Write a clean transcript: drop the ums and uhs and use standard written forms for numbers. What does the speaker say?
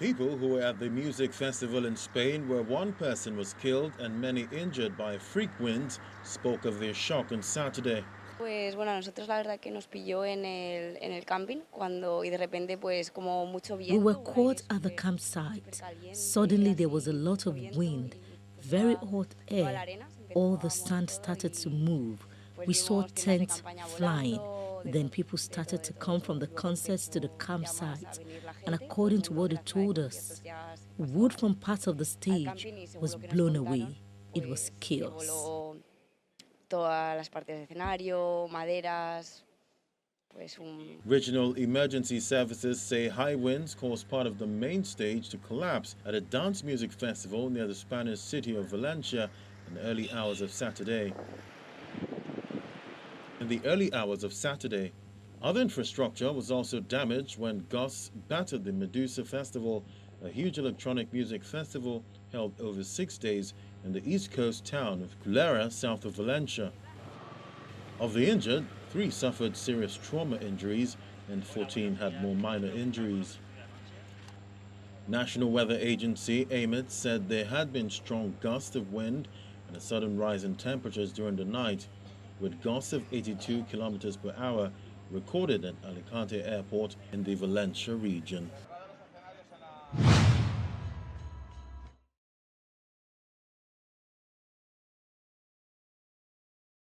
People who were at the music festival in Spain, where one person was killed and many injured by freak winds, spoke of their shock on Saturday. Pues bueno, a nosotros la verdad que nos pilló en el camping cuando y de repente pues como mucho We were viento, un aire caught at the súper campsite. caliente, Suddenly there was a así lot mucho of viento wind, y very hot toda la air. arena se empezó All a the mover sand todo started to y move. pues We saw vimos tiendas de tents campaña flying. volando, Then people started to come from the luego concerts to the empezó ya más a campsite. venir la And gente, todo el according to mundo what de they la zona de told conciertos us, ya se wood pasó from part of the al stage camping y según was lo que nos blown contaron, away. It was pues se chaos. voló todas las partes de escenario, maderas. Regional emergency services say high winds caused part of the main stage to collapse at a dance music festival near the Spanish city of Valencia in the early hours of Saturday. Other infrastructure was also damaged when gusts battered the Medusa festival, a huge electronic music festival held over 6 days in the east coast town of Culera, south of Valencia. Of the injured, 3 suffered serious trauma injuries and 14 had more minor injuries. National Weather Agency AMET said there had been strong gusts of wind and a sudden rise in temperatures during the night, with gusts of 82 kilometers per hour recorded at Alicante Airport in the Valencia region.